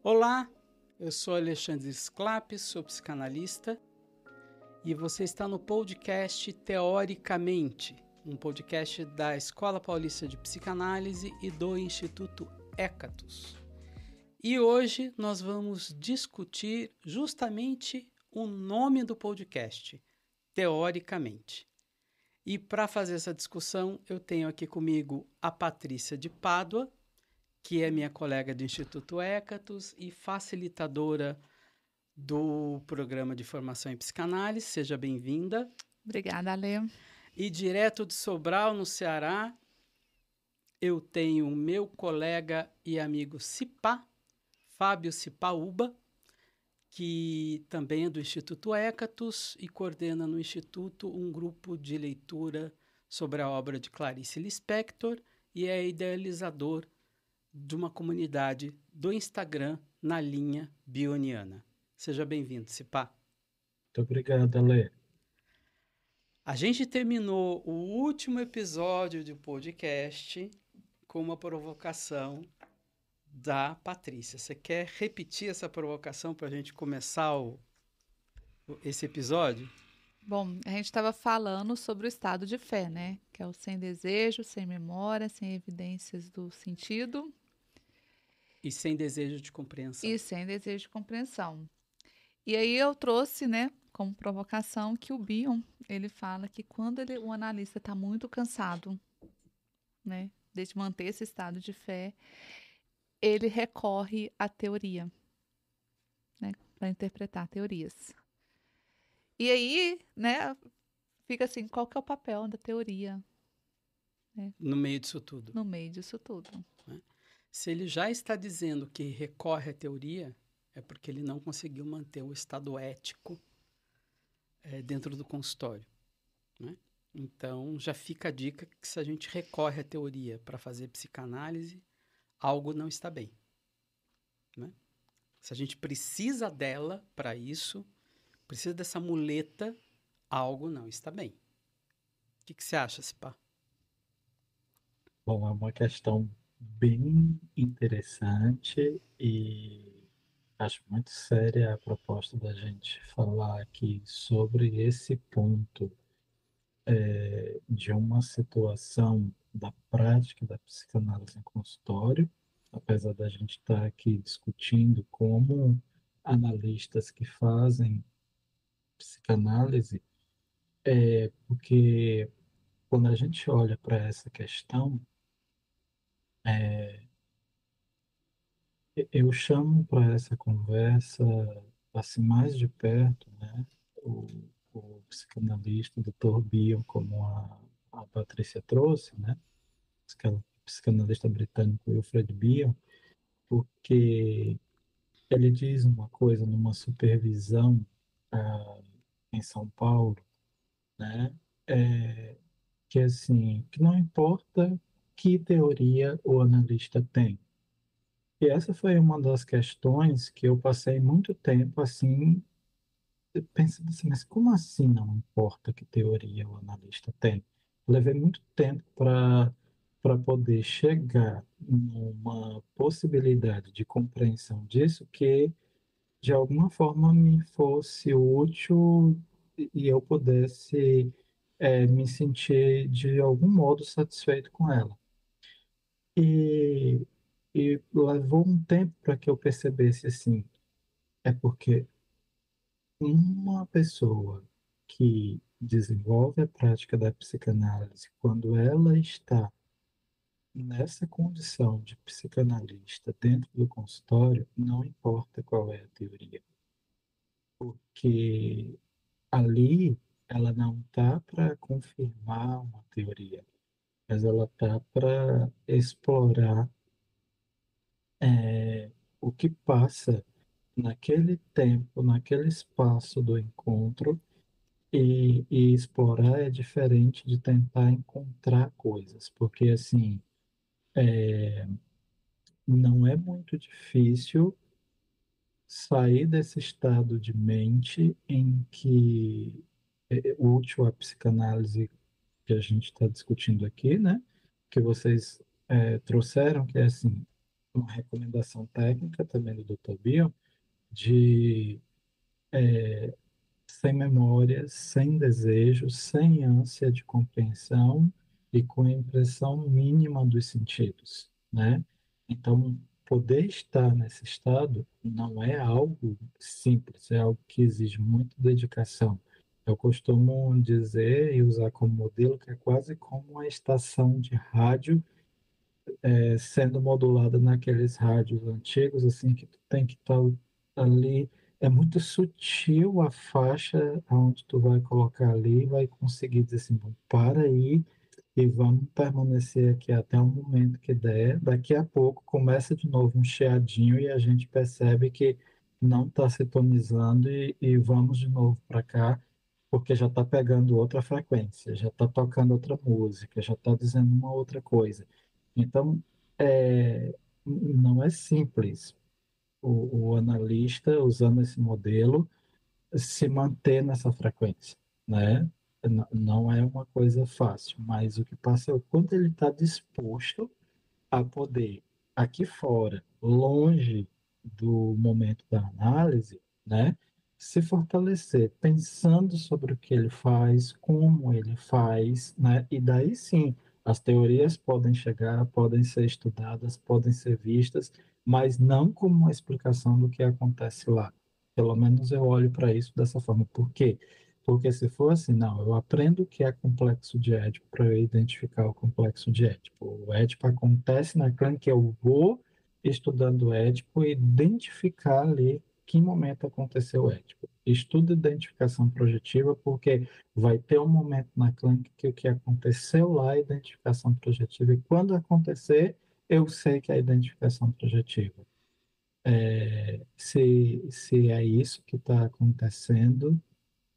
Olá, eu sou Alexandre Sclapp, sou psicanalista e você está no podcast Teoricamente, um podcast da Escola Paulista de Psicanálise e do Instituto Hécatos. E hoje nós vamos discutir justamente o nome do podcast, Teoricamente. E para fazer essa discussão, eu tenho aqui comigo a Patrícia de Pádua, que é minha colega do Instituto Hécatos e facilitadora do programa de formação em psicanálise. Seja bem-vinda. Obrigada, Ale. E direto de Sobral, no Ceará, eu tenho o meu colega e amigo Cipá, Fábio Cipaúba, que também é do Instituto Hécatos e coordena no Instituto um grupo de leitura sobre a obra de Clarice Lispector e é idealizador de uma comunidade do Instagram na linha bioniana. Seja bem-vindo, Cipá. Muito obrigado, Ale. A gente terminou o último episódio do podcast com uma provocação da Patrícia. Você quer repetir essa provocação para a gente começar esse episódio? Bom, a gente estava falando sobre o estado de fé, né? Que é o sem desejo, sem memória, sem evidências do sentido E sem desejo de compreensão. e sem desejo de compreensão. E aí eu trouxe, né, como provocação que o Bion, ele fala que quando o analista está muito cansado, né, de manter esse estado de fé, ele recorre à teoria, né, para interpretar teorias. E aí, né, fica assim, qual que é o papel da teoria No meio disso tudo. no meio disso tudo? Se ele já está dizendo que recorre à teoria, é porque ele não conseguiu manter o estado ético dentro do consultório, né? Então, já fica a dica que se a gente recorre à teoria para fazer psicanálise, algo não está bem, né? Se a gente precisa dela para isso, precisa dessa muleta, algo não está bem. O que você acha, Cipá? Bom, é uma questão bem interessante e acho muito séria a proposta da gente falar aqui sobre esse ponto de uma situação da prática da psicanálise em consultório, apesar da gente estar aqui discutindo como analistas que fazem psicanálise, porque quando a gente olha para essa questão, eu chamo para essa conversa, assim, mais de perto, né, o, o psicanalista, o Dr. Bion, como a Patrícia trouxe, né, psicanalista britânico Wilfred Bion, porque ele diz uma coisa numa supervisão em São Paulo, né, que assim, que não importa que teoria o analista tem. E essa foi uma das questões que eu passei muito tempo assim, pensando assim, mas como assim não importa que teoria o analista tem? Levei muito tempo para poder chegar numa possibilidade de compreensão disso que de alguma forma me fosse útil e eu pudesse me sentir de algum modo satisfeito com ela. E, e levou um tempo para que eu percebesse assim, é porque uma pessoa que desenvolve a prática da psicanálise, quando ela está nessa condição de psicanalista dentro do consultório, não importa qual é a teoria, que ali ela não está para confirmar uma teoria, mas ela está para explorar o que passa naquele tempo, naquele espaço do encontro. E explorar é diferente de tentar encontrar coisas, porque assim, não é muito difícil sair desse estado de mente em que é útil a psicanálise que a gente está discutindo aqui, né? Que vocês trouxeram, que é assim, uma recomendação técnica também do Dr. Bion de sem memória, sem desejo, sem ânsia de compreensão e com a impressão mínima dos sentidos, né? Então, poder estar nesse estado não é algo simples, é algo que exige muita dedicação. Eu costumo dizer e usar como modelo que é quase como uma estação de rádio sendo modulada naqueles rádios antigos, assim, que tu tem que estar ali. É muito sutil a faixa onde tu vai colocar ali, vai conseguir dizer assim, bom, para aí e vamos permanecer aqui até o momento que der. Daqui a pouco começa de novo um chiadinho e a gente percebe que não está sintonizando e vamos de novo para cá, porque já está pegando outra frequência, já está tocando outra música, já está dizendo uma outra coisa. Então, não é simples o analista, usando esse modelo, se manter nessa frequência, né? Não é uma coisa fácil, mas o que passa é o quanto ele está disposto a poder, aqui fora, longe do momento da análise, né, se fortalecer, pensando sobre o que ele faz, como ele faz, né, e daí sim, as teorias podem chegar, podem ser estudadas, podem ser vistas, mas não como uma explicação do que acontece lá. Pelo menos eu olho para isso dessa forma. Por quê? Porque se for assim, não, eu aprendo o que é complexo de Édipo para eu identificar o complexo de Édipo. O Édipo acontece na clínica, eu vou estudando o Édipo e identificar ali que momento aconteceu o Édipo. Estudo identificação projetiva, porque vai ter um momento na clínica que o que aconteceu lá é identificação projetiva, e quando acontecer, eu sei que é a identificação projetiva. Se é isso que está acontecendo,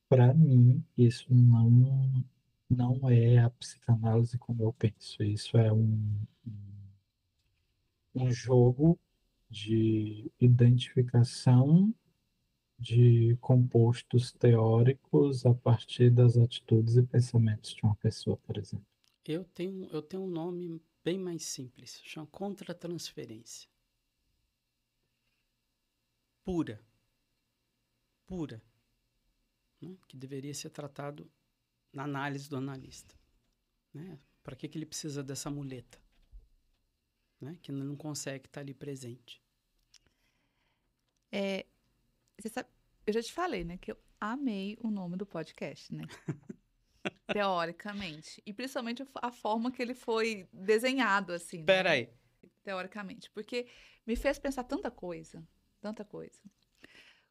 para mim, isso não é a psicanálise como eu penso. Isso é um jogo de identificação de compostos teóricos a partir das atitudes e pensamentos de uma pessoa, por exemplo. Eu tenho um nome bem mais simples, chama contratransferência. Pura, pura, né? Que deveria ser tratado na análise do analista, né? Para que ele precisa dessa muleta, né? Que não consegue estar ali presente. Você sabe, eu já te falei, né, que eu amei o nome do podcast, né? Teoricamente. E principalmente a forma que ele foi desenhado, assim, Pera né? aí, Teoricamente. Porque me fez pensar tanta coisa, tanta coisa.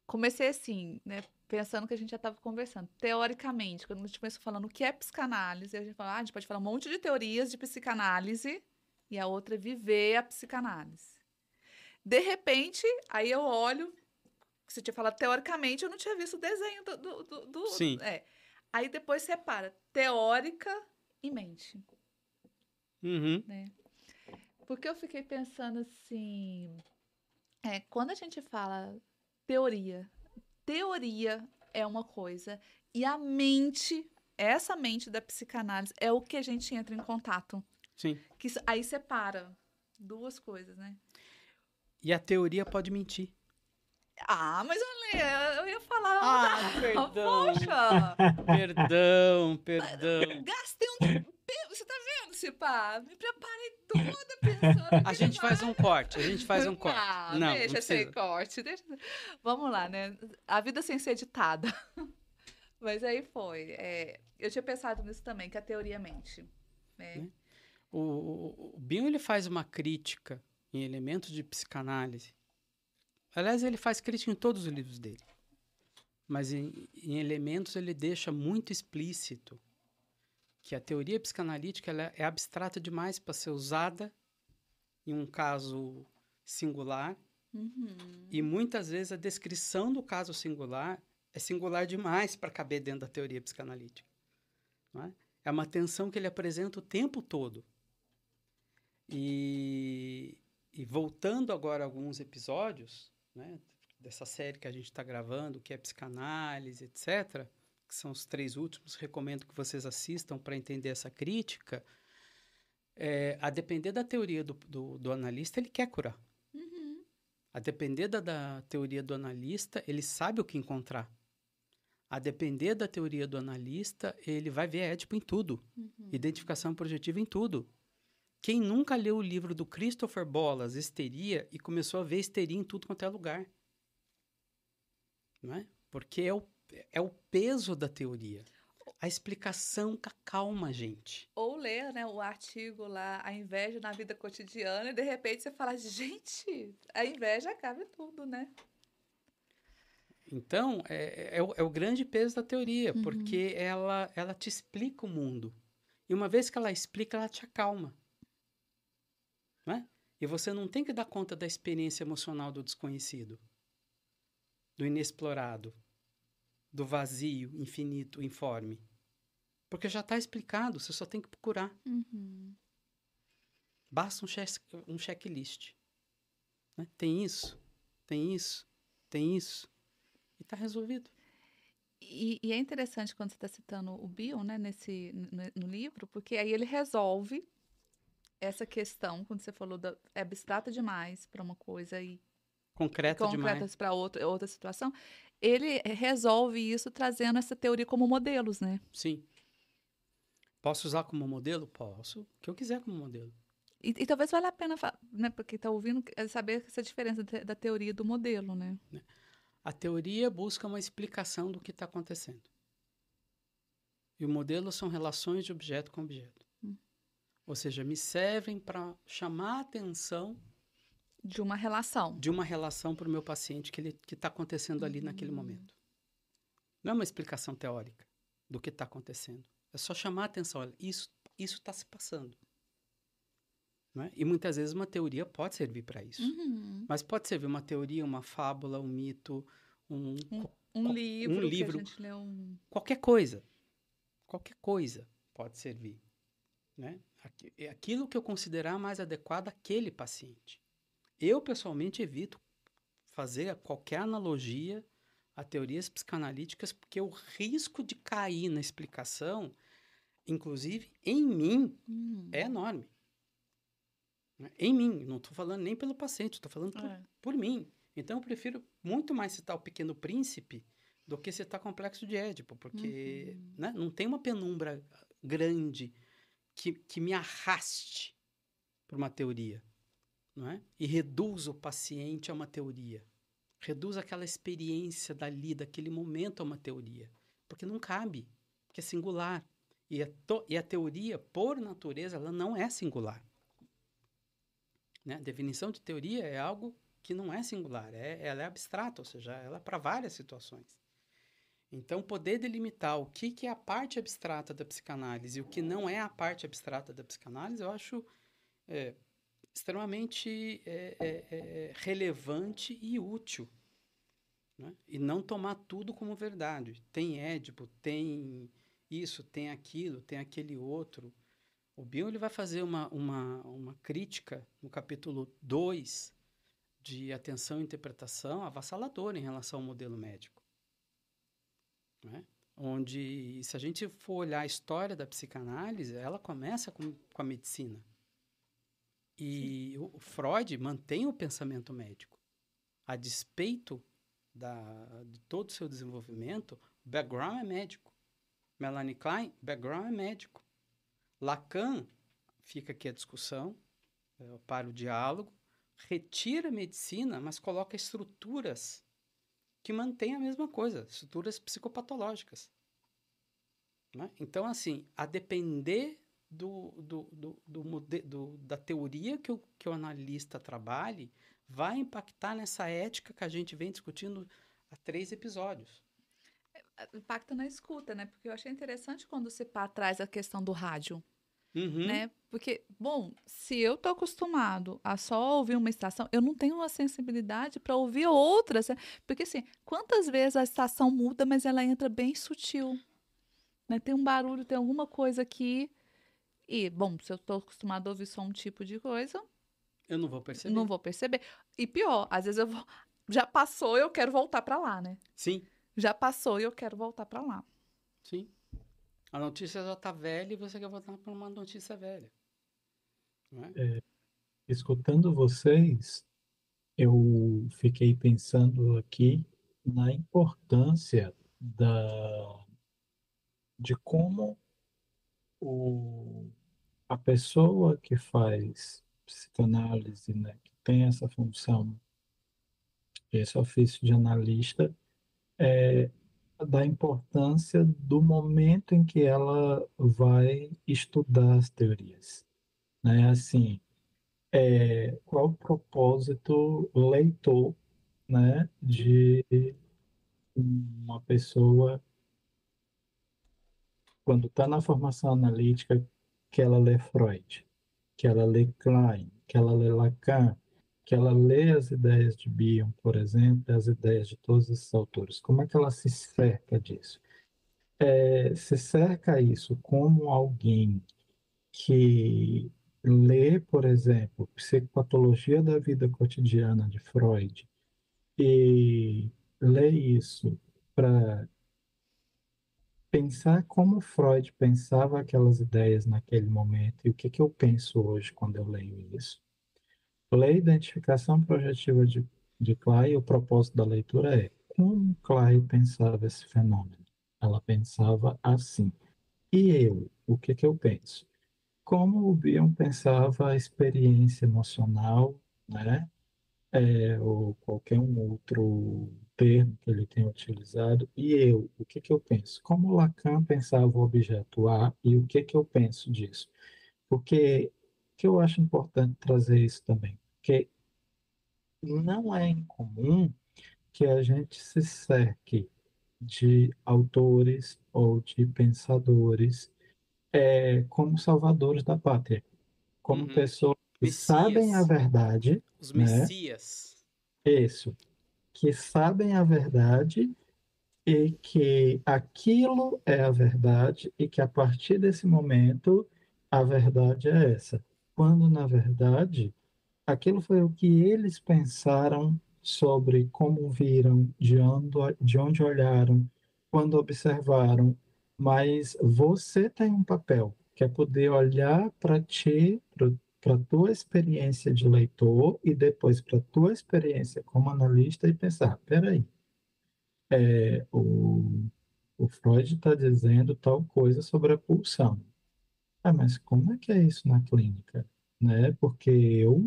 Comecei assim, né, pensando que a gente já estava conversando. Teoricamente, quando a gente começou falando o que é psicanálise, a gente fala, a gente pode falar um monte de teorias de psicanálise e a outra é viver a psicanálise. De repente, aí eu olho, você tinha falado teoricamente, eu não tinha visto o desenho sim. Aí depois separa teórica e mente, Uhum. né? Porque eu fiquei pensando assim, quando a gente fala teoria, teoria é uma coisa e a mente, essa mente da psicanálise é o que a gente entra em contato, Sim. que aí separa duas coisas, né? E a teoria pode mentir. Ah, mas eu ia falar, Perdão. poxa, Perdão. gastei um. Você tá vendo, Cipá? Me preparei toda pensando. A gente faz um corte, Não, Não, deixa não sem precisa. corte. Vamos lá, né? A vida sem ser editada. Mas aí foi. Eu tinha pensado nisso também, que a teoria mente. Né? O Bion, ele faz uma crítica em elementos de psicanálise. Aliás, ele faz crítica em todos os livros dele. Mas em elementos ele deixa muito explícito que a teoria psicanalítica ela é abstrata demais para ser usada em um caso singular. Uhum. E muitas vezes a descrição do caso singular é singular demais para caber dentro da teoria psicanalítica. Não é? É uma tensão que ele apresenta o tempo todo. E voltando agora a alguns episódios, né, dessa série que a gente está gravando, que é psicanálise, etc., que são os 3 últimos, recomendo que vocês assistam para entender essa crítica. A depender da teoria do analista, ele quer curar. A depender da teoria do analista, ele sabe o que encontrar. A depender da teoria do analista, ele vai ver Édipo em tudo. Identificação projetiva em tudo. Quem nunca leu o livro do Christopher Bollas, Histeria, e começou a ver histeria em tudo quanto é lugar? Não é? Porque é o peso da teoria. A explicação acalma a gente. Ou ler, né, o artigo lá, a inveja na vida cotidiana, e de repente você fala, gente, a inveja acaba em tudo, né? Então, é o grande peso da teoria, porque ela te explica o mundo. E uma vez que ela explica, ela te acalma. Não é? E você não tem que dar conta da experiência emocional do desconhecido, do inexplorado, do vazio, infinito, informe. Porque já está explicado, você só tem que procurar. Basta um checklist. Né? Tem isso, tem isso, tem isso. E está resolvido. E é interessante quando você está citando o Bion, né, no livro, porque aí ele resolve essa questão, quando você falou é abstrata demais para uma coisa e Concreta demais. para outra situação, ele resolve isso trazendo essa teoria como modelos, né? Sim. Posso usar como modelo? Posso. O que eu quiser como modelo. E talvez valha a pena, né, porque está ouvindo, saber essa diferença da teoria e do modelo, né? A teoria busca uma explicação do que está acontecendo. E o modelo são relações de objeto com objeto. Ou seja, me servem para chamar a atenção de uma relação. De uma relação para o meu paciente que está acontecendo ali naquele momento. Não é uma explicação teórica do que está acontecendo. É só chamar a atenção. Olha, isso está se passando. Não é? E muitas vezes uma teoria pode servir para isso. Mas pode servir uma teoria, uma fábula, um mito, um livro que a gente leu. Qualquer coisa. Qualquer coisa pode servir. Né? Aquilo que eu considerar mais adequado àquele paciente. Eu, pessoalmente, evito fazer qualquer analogia a teorias psicanalíticas, porque o risco de cair na explicação, inclusive em mim, é enorme. Em mim, não estou falando nem pelo paciente, estou falando por mim. Então, eu prefiro muito mais citar o Pequeno Príncipe do que citar Complexo de Édipo, porque né, não tem uma penumbra grande que me arraste para uma teoria. Não é? E reduz o paciente a uma teoria. Reduz aquela experiência dali, daquele momento a uma teoria. Porque não cabe, porque é singular. E a teoria, por natureza, ela não é singular. Né? A definição de teoria é algo que não é singular, ela é abstrata, ou seja, ela é para várias situações. Então, poder delimitar o que é a parte abstrata da psicanálise e o que não é a parte abstrata da psicanálise, eu acho extremamente relevante e útil. Né? E não tomar tudo como verdade. Tem Édipo, tem isso, tem aquilo, tem aquele outro. O Bion ele vai fazer uma crítica no capítulo 2 de atenção e interpretação avassaladora em relação ao modelo médico. Né? Onde, se a gente for olhar a história da psicanálise, ela começa com a medicina. E o Freud mantém o pensamento médico. A despeito de todo o seu desenvolvimento, o background é médico. Melanie Klein, background é médico. Lacan, fica aqui a discussão, para o diálogo, retira a medicina, mas coloca estruturas que mantêm a mesma coisa, estruturas psicopatológicas. Né? Então, assim, a depender da teoria que o analista trabalhe, vai impactar nessa ética que a gente vem discutindo há 3 episódios. Impacta na escuta, né? Porque eu achei interessante quando você traz a questão do rádio. Né? Porque, bom, se eu tô acostumado a só ouvir uma estação, eu não tenho uma sensibilidade para ouvir outras. Porque, assim, quantas vezes a estação muda, mas ela entra bem sutil. Né? Tem um barulho, tem alguma coisa aqui. E, bom, se eu tô acostumado a ouvir só um tipo de coisa... Eu não vou perceber. Não vou perceber. E pior, às vezes já passou e eu quero voltar para lá, né? Sim. Já passou e eu quero voltar para lá. Sim. A notícia já está velha e você quer voltar para uma notícia velha. Não é? Escutando vocês, eu fiquei pensando aqui na importância de como o, a pessoa que faz psicanálise, né, que tem essa função, esse ofício de analista, da importância do momento em que ela vai estudar as teorias, né? Assim, qual o propósito leitor, né, de uma pessoa quando está na formação analítica, que ela lê Freud, que ela lê Klein, que ela lê Lacan, que ela lê as ideias de Bion, por exemplo, as ideias de todos esses autores. Como é que ela se cerca disso? Se cerca isso como alguém que lê, por exemplo, Psicopatologia da Vida Cotidiana de Freud e lê isso para pensar como Freud pensava aquelas ideias naquele momento e o que que eu penso hoje quando eu leio isso. Ler a identificação projetiva de Clay, o propósito da leitura é como Clay pensava esse fenômeno. Ela pensava assim. E eu, o que que eu penso? Como o Bion pensava a experiência emocional, né? Ou qualquer um outro termo que ele tenha utilizado, e eu, o que que eu penso? Como Lacan pensava o objeto A e o que que eu penso disso? Porque que eu acho importante trazer isso também, porque não é incomum que a gente se cerque de autores ou de pensadores como salvadores da pátria, como Uhum. pessoas que sabem a Messias, verdade, os né? messias. Isso, que sabem a verdade e que aquilo é a verdade e que a partir desse momento a verdade é essa. Quando, na verdade, aquilo foi o que eles pensaram sobre como viram, de onde olharam, quando observaram. Mas você tem um papel, que é poder olhar para ti, para a tua experiência de leitor e depois para a tua experiência como analista e pensar, peraí, é, o Freud está dizendo tal coisa sobre a pulsão. Ah, mas como é que é isso na clínica? Né? Porque eu,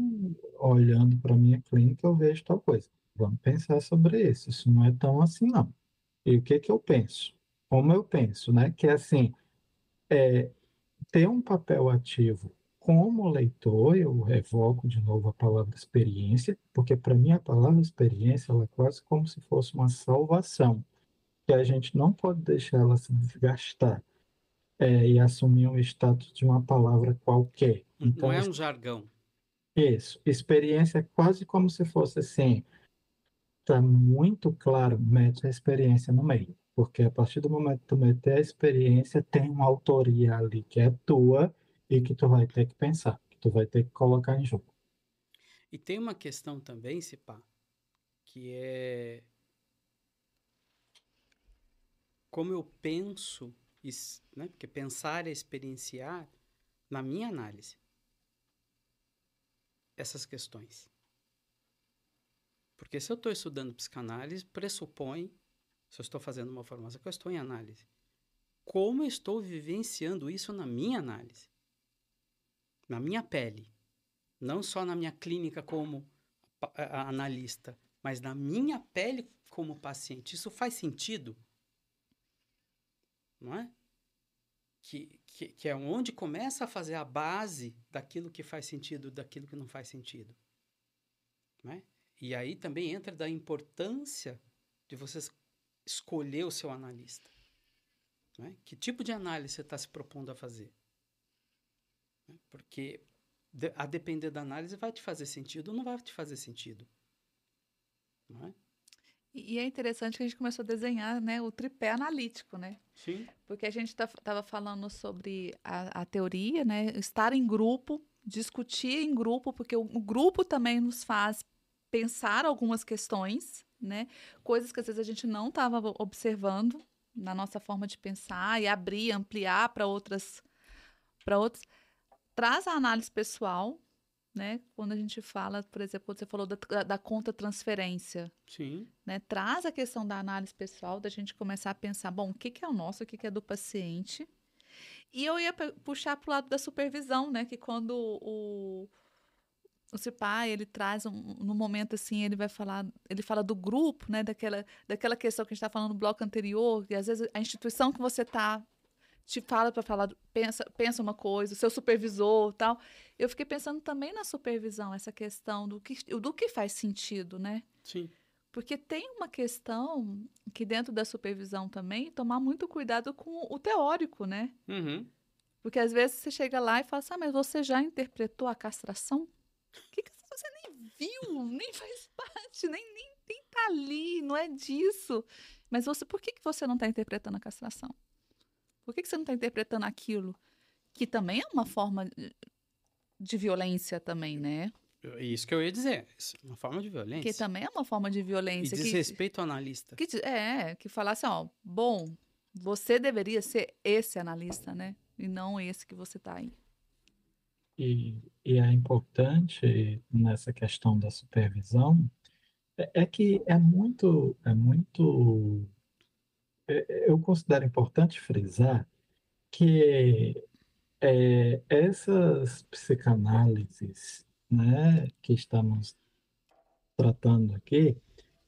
olhando para a minha clínica, eu vejo tal coisa. Vamos pensar sobre isso. Isso não é tão assim, não. E o que que eu penso? Como eu penso, né? Que é assim, ter um papel ativo como leitor, eu evoco de novo a palavra experiência, porque para mim a palavra experiência ela é quase como se fosse uma salvação, que a gente não pode deixar ela se desgastar e assumir um status de uma palavra qualquer. Não Então, é um jargão. isso, experiência é quase como se fosse assim, está muito claro, mete a experiência no meio, porque a partir do momento que tu meter a experiência, tem uma autoria ali que é tua e que tu vai ter que pensar, que tu vai ter que colocar em jogo. E tem uma questão também, Cipá, que é como eu penso, né? Porque pensar é experienciar na minha análise essas questões. Porque se eu estou estudando psicanálise, pressupõe, se eu estou fazendo uma formação, que eu estou em análise. Como eu estou vivenciando isso na minha análise, na minha pele, não só na minha clínica como analista, mas na minha pele como paciente. Isso faz sentido, não é? Que é onde começa a fazer a base daquilo que faz sentido, daquilo que não faz sentido. Não é? E aí também entra da importância de você escolher o seu analista. Não é? Que tipo de análise você está se propondo a fazer? Né? Porque a depender da análise vai te fazer sentido ou não vai te fazer sentido. Não é? E é interessante que a gente começou a desenhar, né, o tripé analítico, né? Sim. Porque a gente estava falando sobre a teoria, né? Estar em grupo, discutir em grupo, porque o grupo também nos faz pensar algumas questões, né? Coisas que às vezes a gente não estava observando na nossa forma de pensar e abrir, ampliar para outros. Traz a análise pessoal, né? Quando a gente fala, por exemplo, quando você falou da contra-transferência, Sim. né? Traz a questão da análise pessoal, da gente começar a pensar, bom, o que que é o nosso, o que que é do paciente. E eu ia puxar para o lado da supervisão, né? Que quando o CIPA, ele traz no momento assim, ele fala do grupo, né? Daquela questão que a gente está falando no bloco anterior, e às vezes a instituição que você está te fala para falar, pensa uma coisa, o seu supervisor, tal. Eu fiquei pensando também na supervisão, essa questão do que faz sentido, né? Sim. Porque tem uma questão que dentro da supervisão também, tomar muito cuidado com o teórico, né? Uhum. Porque às vezes você chega lá e fala assim, mas você já interpretou a castração? Que você nem viu, nem faz parte, nem tá ali, não é disso. Mas por que você não está interpretando a castração? Por que você não está interpretando aquilo? Que também é uma forma de violência também, né? Isso que eu ia dizer. Isso é uma forma de Que violência. também é uma forma de E violência. desrespeito ao analista. Que falar assim, ó, bom, você deveria ser esse analista, né? E não esse que você tá aí. E é importante nessa questão da supervisão, é que eu considero importante frisar que essas psicanálises, né, que estamos tratando aqui,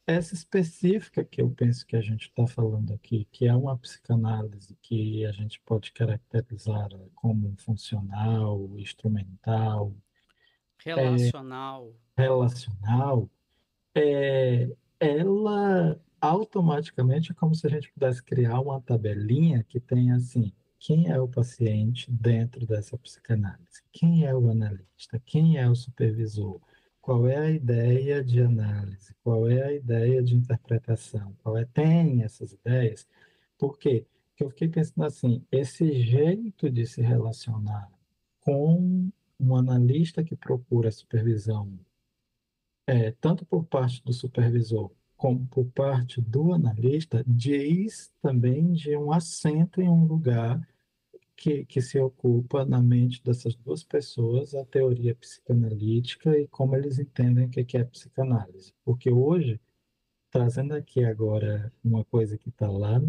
essa específica que eu penso que a gente está falando aqui, que é uma psicanálise que a gente pode caracterizar como funcional, instrumental, Relacional. relacional, ela automaticamente é como se a gente pudesse criar uma tabelinha que tem assim, quem é o paciente dentro dessa psicanálise? Quem é o analista? Quem é o supervisor? Qual é a ideia de análise? Qual é a ideia de interpretação? Tem essas ideias? Por quê? Porque eu fiquei pensando assim, esse jeito de se relacionar com um analista que procura supervisão tanto por parte do supervisor como por parte do analista, diz também de um assento em um lugar que se ocupa na mente dessas duas pessoas a teoria psicanalítica e como eles entendem o que é psicanálise. Porque hoje, trazendo aqui agora uma coisa que está lá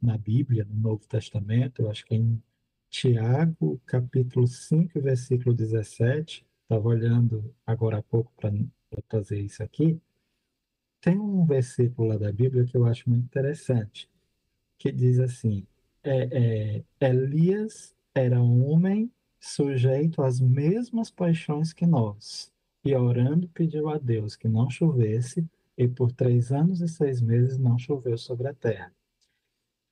na Bíblia, no Novo Testamento, eu acho que é em Tiago, capítulo 5, versículo 17, estava olhando agora há pouco para trazer isso aqui, tem um versículo lá da Bíblia que eu acho muito interessante, que diz assim: Elias era um homem sujeito às mesmas paixões que nós, e orando pediu a Deus que não chovesse, e por 3 anos e 6 meses não choveu sobre a terra.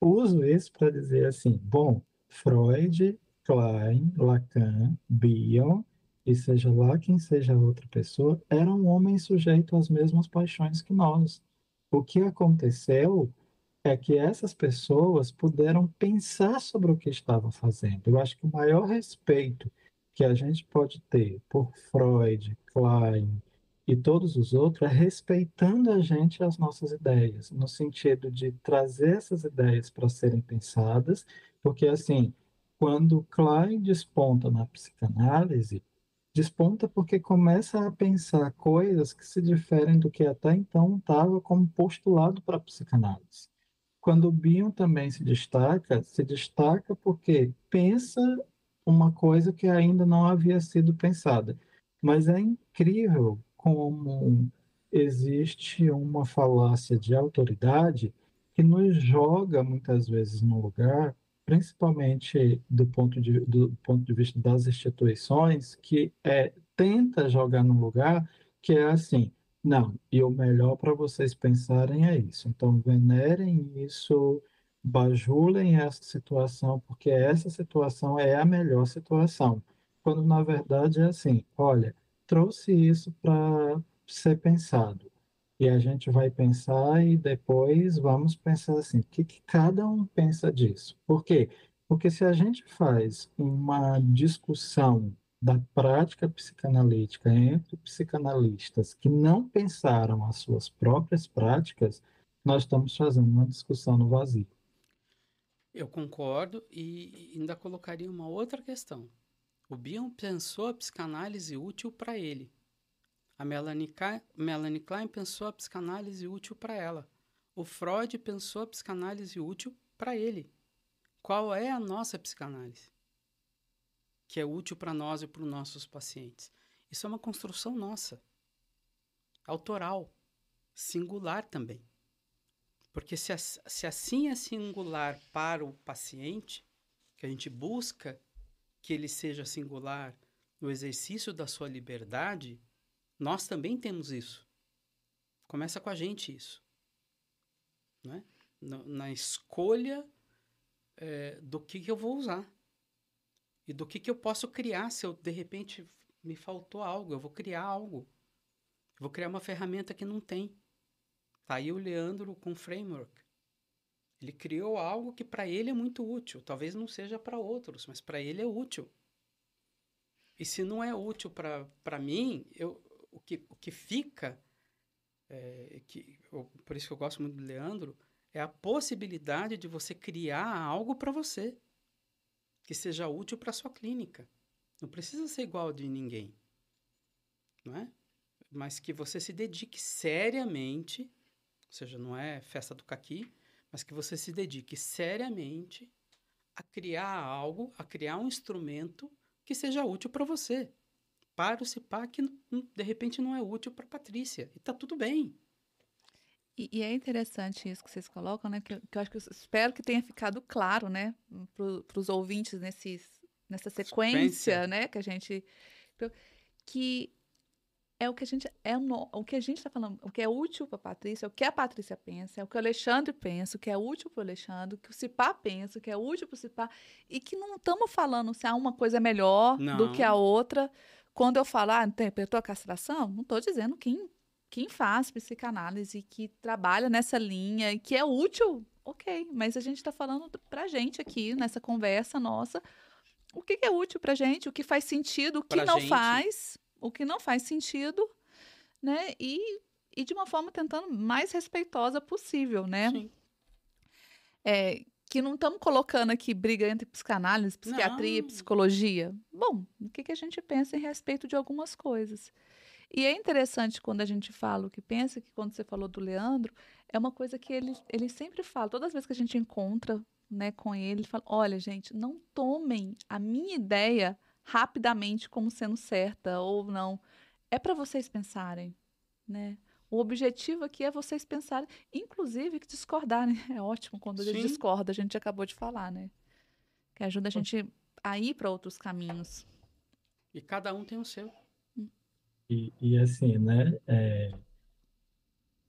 Uso isso para dizer assim, bom, Freud, Klein, Lacan, Bion, e seja lá quem seja a outra pessoa, era um homem sujeito às mesmas paixões que nós. O que aconteceu é que essas pessoas puderam pensar sobre o que estavam fazendo. Eu acho que o maior respeito que a gente pode ter por Freud, Klein e todos os outros é respeitando a gente e as nossas ideias, no sentido de trazer essas ideias para serem pensadas, porque assim, quando Klein desponta na psicanálise, desponta porque começa a pensar coisas que se diferem do que até então estava como postulado para a psicanálise. Quando o Bion também se destaca porque pensa uma coisa que ainda não havia sido pensada. Mas é incrível como existe uma falácia de autoridade que nos joga muitas vezes no lugar, principalmente do ponto de vista das instituições, que tenta jogar num lugar que é assim, não, e o melhor para vocês pensarem é isso. Então, venerem isso, bajulem essa situação, porque essa situação é a melhor situação. Quando, na verdade, é assim: olha, trouxe isso para ser pensado. E a gente vai pensar e depois vamos pensar assim: o que cada um pensa disso? Por quê? Porque se a gente faz uma discussão da prática psicanalítica entre psicanalistas que não pensaram as suas próprias práticas, nós estamos fazendo uma discussão no vazio. Eu concordo e ainda colocaria uma outra questão. O Bion pensou a psicanálise útil para ele. A Melanie Klein pensou a psicanálise útil para ela. O Freud pensou a psicanálise útil para ele. Qual é a nossa psicanálise? Que é útil para nós e para os nossos pacientes. Isso é uma construção nossa. Autoral. Singular também. Porque se assim é singular para o paciente, que a gente busca que ele seja singular no exercício da sua liberdade, nós também temos isso. Começa com a gente isso. Né? Na escolha do que eu vou usar. E do que eu posso criar se eu, de repente, me faltou algo. Eu vou criar algo. Eu vou criar uma ferramenta que não tem. Tá aí o Leandro com framework. Ele criou algo que para ele é muito útil. Talvez não seja para outros, mas para ele é útil. E se não é útil para mim, o que fica, por isso que eu gosto muito do Leandro, é a possibilidade de você criar algo para você que seja útil para a sua clínica. Não precisa ser igual de ninguém, não é? Mas que você se dedique seriamente, ou seja, não é festa do caqui, mas que você se dedique seriamente a criar algo, a criar um instrumento que seja útil para você. Para o CIPA que, de repente, não é útil para a Patrícia. E está tudo bem. E é interessante isso que vocês colocam, né? Que eu acho que eu espero que tenha ficado claro, né? Para os ouvintes nessa sequência, né? Que a gente... Que é o que a gente está falando, o que é útil para a Patrícia, o que a Patrícia pensa, é o que o Alexandre pensa, o que é útil para o Alexandre, o que o CIPA pensa, o que é útil para o CIPA, e que não estamos falando se há uma coisa é melhor do que a outra. Quando eu falo, interpretou a castração, não estou dizendo quem faz psicanálise, que trabalha nessa linha, e que é útil, ok, mas a gente está falando para a gente aqui, nessa conversa nossa, o que é útil para a gente, o que faz sentido, o que não faz... O que não faz sentido, né? E de uma forma tentando mais respeitosa possível, né? Sim. Que não estamos colocando aqui briga entre psicanálise, psiquiatria, psicologia. Bom, o que a gente pensa em respeito de algumas coisas. E é interessante quando a gente fala o que pensa, que quando você falou do Leandro, é uma coisa que ele sempre fala, todas as vezes que a gente encontra, né, com ele fala, olha, gente, não tomem a minha ideia rapidamente como sendo certa ou não. É para vocês pensarem, né? O objetivo aqui é vocês pensarem, inclusive que discordarem. É ótimo quando a gente discorda, a gente acabou de falar, né? Que ajuda a gente a ir para outros caminhos. E cada um tem o seu. E assim, né?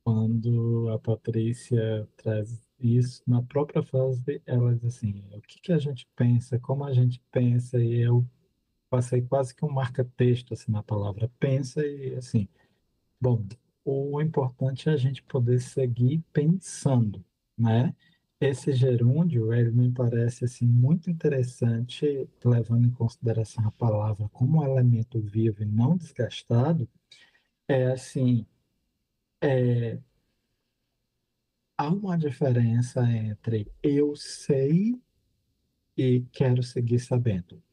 Quando a Patrícia traz isso, na própria frase, ela diz assim, o que a gente pensa, como a gente pensa, e eu passei quase que um marca-texto assim, na palavra pensa, e assim, bom, o importante é a gente poder seguir pensando, né? Esse gerúndio, ele me parece assim, muito interessante, levando em consideração a palavra como um elemento vivo e não desgastado, é assim, há uma diferença entre eu sei e quero seguir sabendo,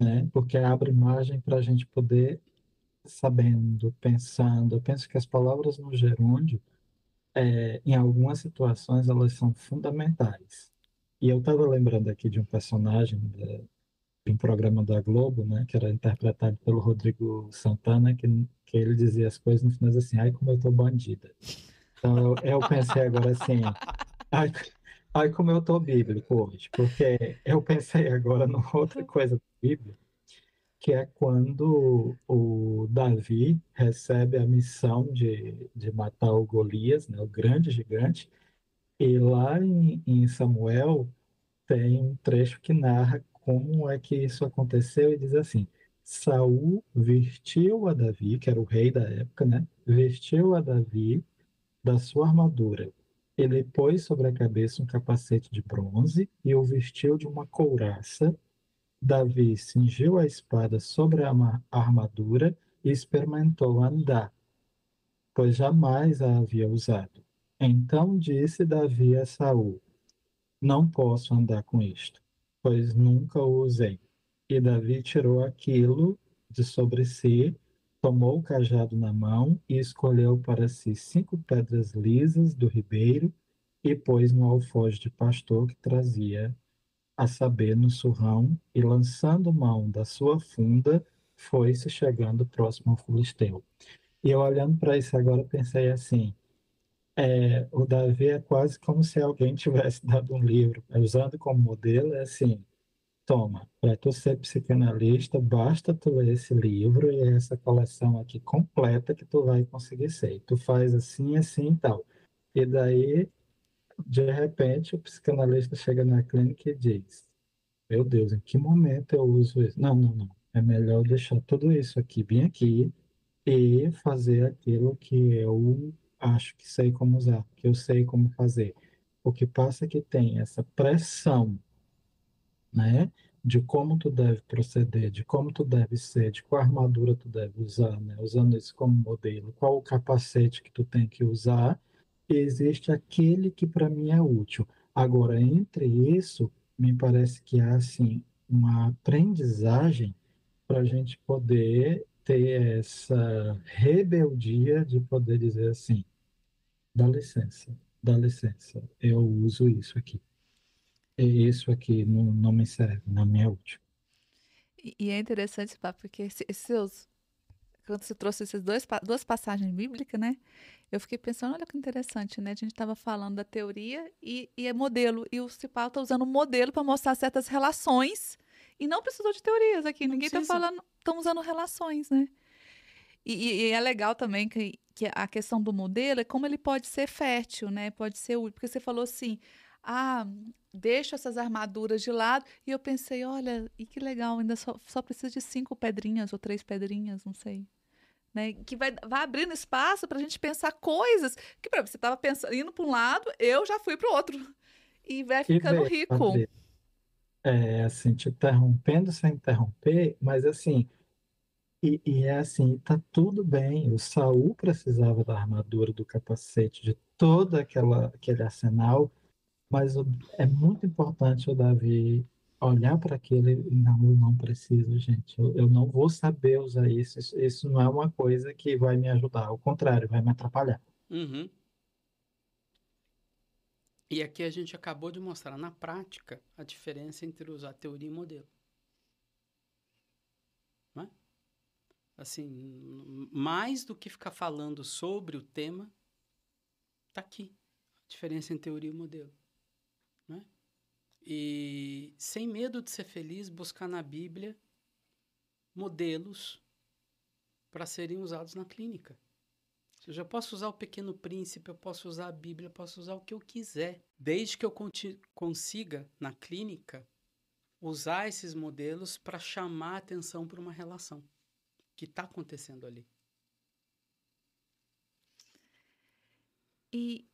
né? Porque abre margem para a gente poder sabendo, pensando. Eu penso que as palavras no gerúndio, em algumas situações, elas são fundamentais. E eu estava lembrando aqui de um personagem de um programa da Globo, né, que era interpretado pelo Rodrigo Santana, que ele dizia as coisas no final assim, ai, como eu tô bandida. Então, eu pensei agora assim, ai, ai, como eu tô bíblico hoje, porque eu pensei agora numa outra coisa da Bíblia, que é quando o Davi recebe a missão de matar o Golias, né, o grande gigante, e lá em Samuel tem um trecho que narra como é que isso aconteceu e diz assim: Saul vestiu a Davi, que era o rei da época, né? Vestiu a Davi da sua armadura. Ele pôs sobre a cabeça um capacete de bronze e o vestiu de uma couraça. Davi cingiu a espada sobre a armadura e experimentou andar, pois jamais a havia usado. Então disse Davi a Saul: Não posso andar com isto, pois nunca o usei. E Davi tirou aquilo de sobre si, tomou o cajado na mão e escolheu para si 5 pedras lisas do ribeiro e pôs no alforje de pastor que trazia, a saber, no surrão, e lançando mão da sua funda, foi-se chegando próximo ao filisteu. E eu olhando para isso agora pensei assim, o Davi é quase como se alguém tivesse dado um livro, usando como modelo, é assim, toma, para tu ser psicanalista, basta tu ler esse livro e essa coleção aqui completa que tu vai conseguir ser. E tu faz assim, assim e tal. E daí, de repente, o psicanalista chega na clínica e diz: Meu Deus, em que momento eu uso isso? Não, não, não. É melhor deixar tudo isso aqui bem aqui e fazer aquilo que eu acho que sei como usar, que eu sei como fazer. O que passa é que tem essa pressão, né, de como tu deve proceder, de como tu deve ser, de qual armadura tu deve usar, né, usando isso como modelo, qual o capacete que tu tem que usar, e existe aquele que para mim é útil. Agora, entre isso, me parece que há, assim, uma aprendizagem para a gente poder ter essa rebeldia de poder dizer assim, dá licença, eu uso isso aqui. E isso aqui não me serve, não me é útil. E é interessante, pá, porque quando você trouxe essas duas passagens bíblicas, né? Eu fiquei pensando, olha que interessante, né? A gente estava falando da teoria e é modelo. E o Cipal está usando modelo para mostrar certas relações. E não precisou de teorias aqui. Não Ninguém está precisa. falando, estão usando relações, né? E é legal também que a questão do modelo é como ele pode ser fértil, né? Pode ser útil. Porque você falou assim, ah, deixa essas armaduras de lado. E eu pensei, olha, e que legal, ainda só precisa de 5 pedrinhas ou 3 pedrinhas, não sei. Né? Que vai abrindo espaço para a gente pensar coisas que, por exemplo, você estava pensando, indo para um lado, eu já fui para o outro. E vai E ficando ver, rico. Patrícia, assim, te interrompendo sem interromper, mas assim, e é assim, tá tudo bem. O Saul precisava da armadura, do capacete, de todo aquele arsenal, mas é muito importante o Davi olhar para aquilo e não, eu não preciso, gente. Eu não vou saber usar isso. Isso não é uma coisa que vai me ajudar. Ao contrário, vai me atrapalhar. Uhum. E aqui a gente acabou de mostrar na prática a diferença entre usar teoria e modelo. Não é? Assim, mais do que ficar falando sobre o tema, tá aqui a diferença entre teoria e modelo. Não é? E sem medo de ser feliz, buscar na Bíblia modelos para serem usados na clínica. Ou seja, eu posso usar o Pequeno Príncipe, eu posso usar a Bíblia, eu posso usar o que eu quiser, desde que eu consiga, na clínica, usar esses modelos para chamar a atenção para uma relação que está acontecendo ali. E,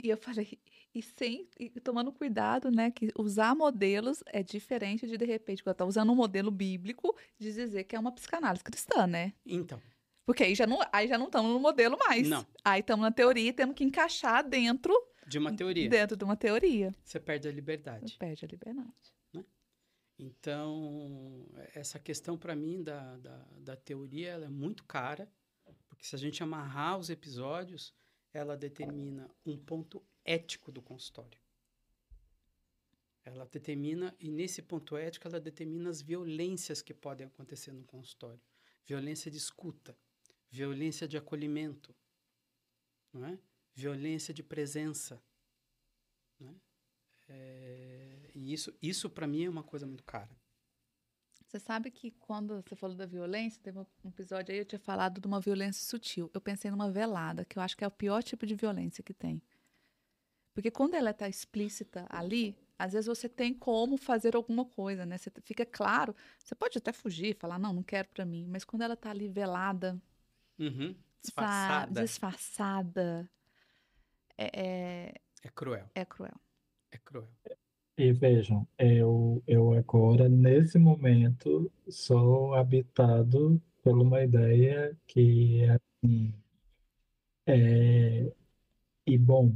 e eu falei, e tomando cuidado, né? Que usar modelos é diferente de repente, quando eu estou usando um modelo bíblico, de dizer que é uma psicanálise cristã, né? Então, Porque aí já não estamos no modelo mais. não, Aí estamos na teoria e temos que encaixar dentro, de uma teoria, dentro de uma teoria. você perde a liberdade. Perde a liberdade. Né? Então, essa questão para mim da teoria ela é muito cara, porque se a gente amarrar os episódios, ela determina um ponto ético do consultório. Ela determina, e nesse ponto ético, ela determina as violências que podem acontecer no consultório. Violência de escuta, violência de acolhimento, não é? Violência de presença. Não é? E isso para mim é uma coisa muito cara. Você sabe que quando você falou da violência, teve um episódio aí, eu tinha falado de uma violência sutil. Eu pensei numa velada, que eu acho que é o pior tipo de violência que tem. Porque quando ela está explícita ali, às vezes você tem como fazer alguma coisa, né? Você fica claro, você pode até fugir, falar, não quero pra mim. Mas quando ela tá ali velada, Uhum. sabe, Disfarçada. disfarçada, é, é, É cruel. é cruel. É cruel. E vejam, eu agora, nesse momento, sou habitado por uma ideia que é assim, é, e bom,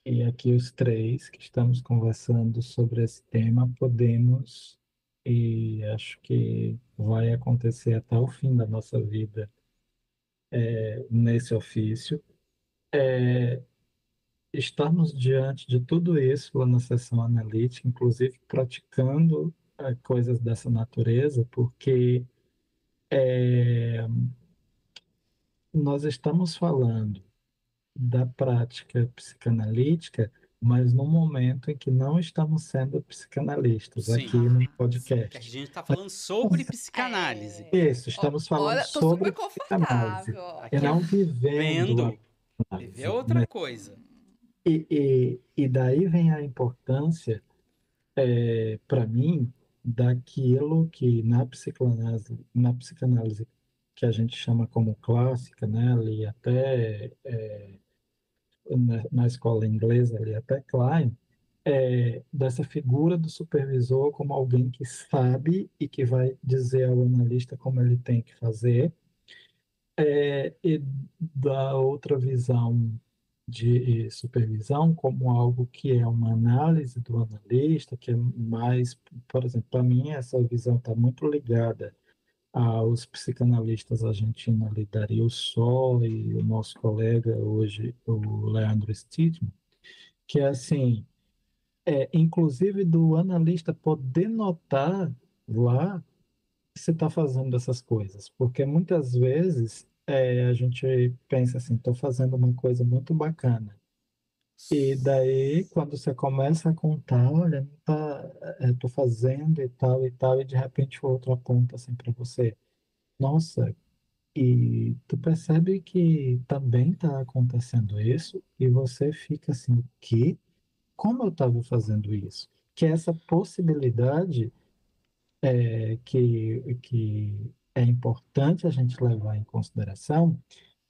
e aqui os três que estamos conversando sobre esse tema podemos e acho que vai acontecer até o fim da nossa vida nesse ofício. Estarmos diante de tudo isso lá na sessão analítica, inclusive praticando coisas dessa natureza, porque nós estamos falando da prática psicanalítica, mas no momento em que não estamos sendo psicanalistas Sim, aqui no Sim. que a podcast. gente está falando sobre psicanálise. Isso, estamos falando Olha, tô sobre super psicanálise confortável. e Aqui, ó, não vivendo a vendo, viver é psicanálise, outra né? coisa. E daí vem a importância, para mim, daquilo que na psicanálise que a gente chama como clássica, né, ali até na escola inglesa, ali até Klein, dessa figura do supervisor como alguém que sabe e que vai dizer ao analista como ele tem que fazer, e da outra visão de supervisão como algo que é uma análise do analista, que é mais, por exemplo, para mim essa visão está muito ligada aos psicanalistas argentinos ali, Dario Só e o nosso colega hoje, o Leandro Stidman, que é assim, inclusive do analista poder notar lá que você está fazendo essas coisas, porque muitas vezes a gente pensa assim, estou fazendo uma coisa muito bacana. E daí, quando você começa a contar, olha, não tá, tô fazendo e tal, e de repente o outro aponta assim para você, nossa, e tu percebe que também está acontecendo isso, e você fica assim, o quê? Como eu estava fazendo isso? Que é essa possibilidade que é importante a gente levar em consideração,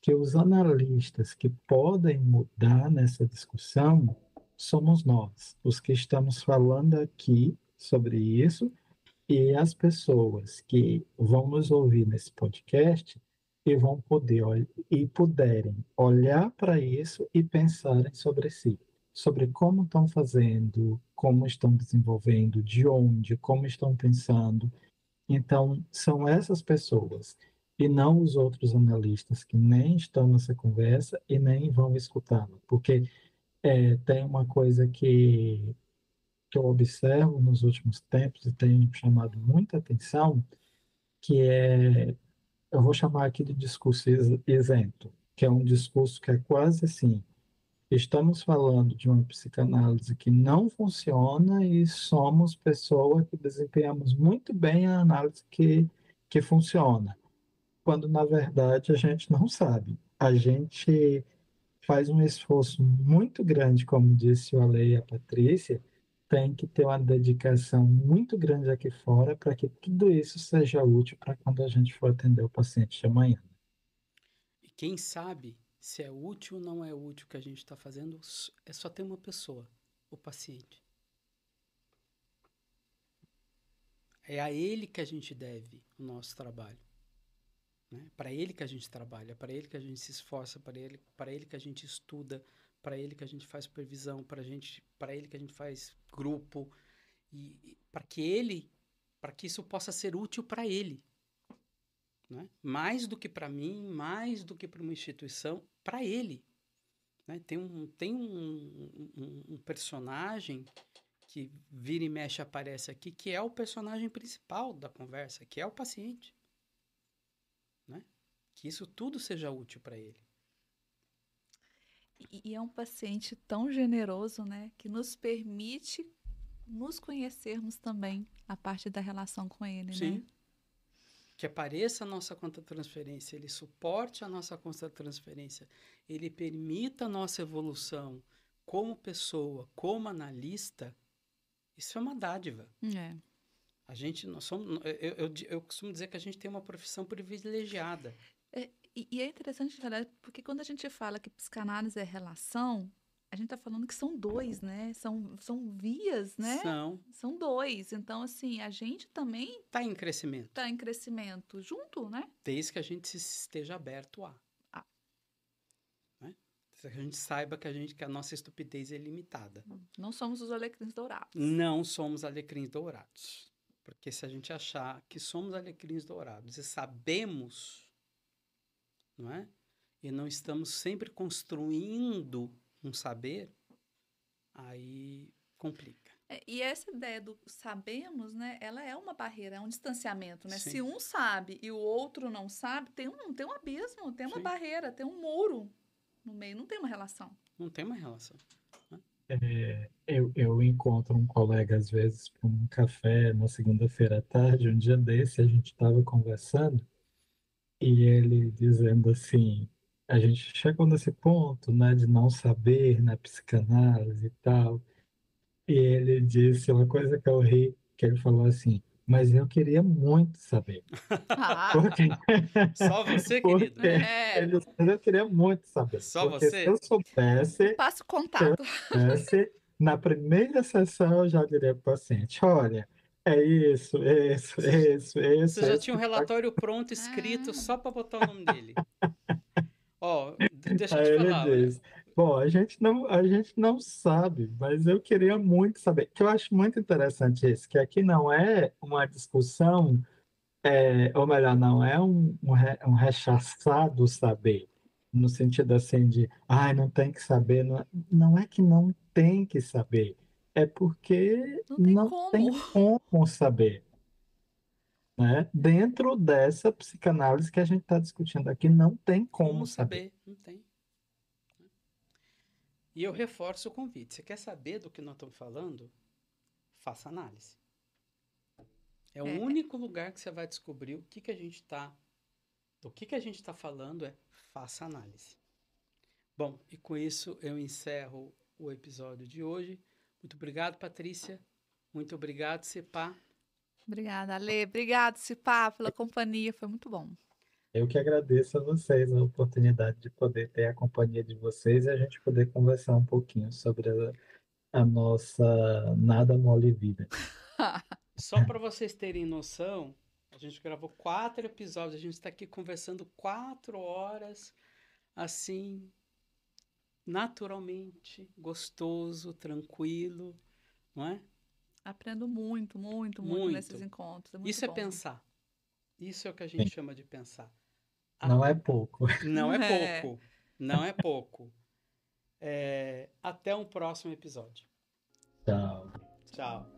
que os analistas que podem mudar nessa discussão somos nós, os que estamos falando aqui sobre isso, e as pessoas que vão nos ouvir nesse podcast e vão poder e puderem olhar para isso e pensarem sobre si, sobre como estão fazendo, como estão desenvolvendo, de onde, como estão pensando. Então, são essas pessoas e não os outros analistas que nem estão nessa conversa e nem vão escutá-la, porque tem uma coisa que eu observo nos últimos tempos e tem chamado muita atenção, que eu vou chamar aqui de discurso isento, que é um discurso que é quase assim, estamos falando de uma psicanálise que não funciona e somos pessoas que desempenhamos muito bem a análise que funciona, quando na verdade a gente não sabe. A gente faz um esforço muito grande, como disse o Ale e a Patrícia, tem que ter uma dedicação muito grande aqui fora para que tudo isso seja útil para quando a gente for atender o paciente de amanhã. E quem sabe se é útil ou não é útil o que a gente está fazendo, é só ter uma pessoa, o paciente. É a ele que a gente deve o nosso trabalho. Né? Para ele que a gente trabalha, para ele que a gente se esforça, para ele que a gente estuda, para ele que a gente faz supervisão, para ele que a gente faz grupo, e para que isso possa ser útil para ele. Né? Mais do que para mim, mais do que para uma instituição, para ele. Né? Tem um personagem que vira e mexe aparece aqui, que é o personagem principal da conversa, que é o paciente. Né? Que isso tudo seja útil para ele. E é um paciente tão generoso, né, que nos permite nos conhecermos também a parte da relação com ele, né? Sim. Que apareça a nossa conta transferência, ele suporte a nossa conta transferência, ele permita a nossa evolução como pessoa, como analista, isso é uma dádiva. É. Nós somos, eu costumo dizer que a gente tem uma profissão privilegiada. E é interessante, verdade, porque quando a gente fala que psicanálise é relação, a gente está falando que são dois, né? São vias, né? São, São dois. Então, assim, a gente também está em crescimento, está em crescimento junto, né? desde que a gente esteja aberto a. Ah. Né? Que a gente saiba que a nossa estupidez é limitada. Não somos os alecrins dourados. Não somos alecrins dourados. Porque se a gente achar que somos alecrins dourados e sabemos, não é? E não estamos sempre construindo um saber, aí complica. E essa ideia do sabemos, né? Ela é uma barreira, é um distanciamento, né? Sim. Se um sabe e o outro não sabe, tem um abismo, tem uma Sim. barreira, tem um muro no meio, não tem uma relação. Não tem uma relação. Eu encontro um colega, às vezes, para um café na segunda-feira à tarde. Um dia desse, a gente estava conversando e ele dizendo assim: a gente chegou nesse ponto, né, de não saber na psicanálise e tal. E ele disse uma coisa que eu ri, que ele falou assim: mas eu queria muito saber. Ah, Porque, Só você, querido? porque ele disse, eu queria muito saber. Só Porque se você? eu soubesse. passa o contato. Na primeira sessão, eu já diria para o paciente: olha, é isso, é isso, é isso, é Você isso, é já isso tinha um que tá aqui. relatório pronto, escrito, Ah, só para botar o nome dele. Ó, deixa eu Aí te ele falar, olha. diz: bom, a gente não sabe, mas eu queria muito saber. Que eu acho muito interessante isso, que aqui não é uma discussão, ou melhor, não é um rechaçar do saber, no sentido assim de, ai, não tem que saber. Não, não é que não tem que saber, é porque não tem não tem como. como saber. Né? Dentro dessa psicanálise que a gente está discutindo aqui, não tem como Como saber. saber? Não tem. E eu reforço o convite. Você quer saber do que nós estamos falando? Faça análise. É o É, único lugar que você vai descobrir o que a gente está. Do que a gente está falando faça análise. Bom, e com isso eu encerro o episódio de hoje. Muito obrigado, Patrícia. Muito obrigado, Cepá. Obrigada, Ale. Obrigado, Cipá, pela companhia. Foi muito bom. Eu que agradeço a vocês a oportunidade de poder ter a companhia de vocês e a gente poder conversar um pouquinho sobre a nossa nada mole vida. Só para vocês terem noção, a gente gravou 4 episódios. A gente está aqui conversando 4 horas, assim, naturalmente, gostoso, tranquilo, não é? Aprendo muito, muito, muito nesses Muito. encontros. É muito Isso é bom. pensar. Isso é o que a gente Sim, chama de pensar. não é pouco. Não é É. pouco. Não é pouco. Até um próximo episódio. Tchau. Tchau.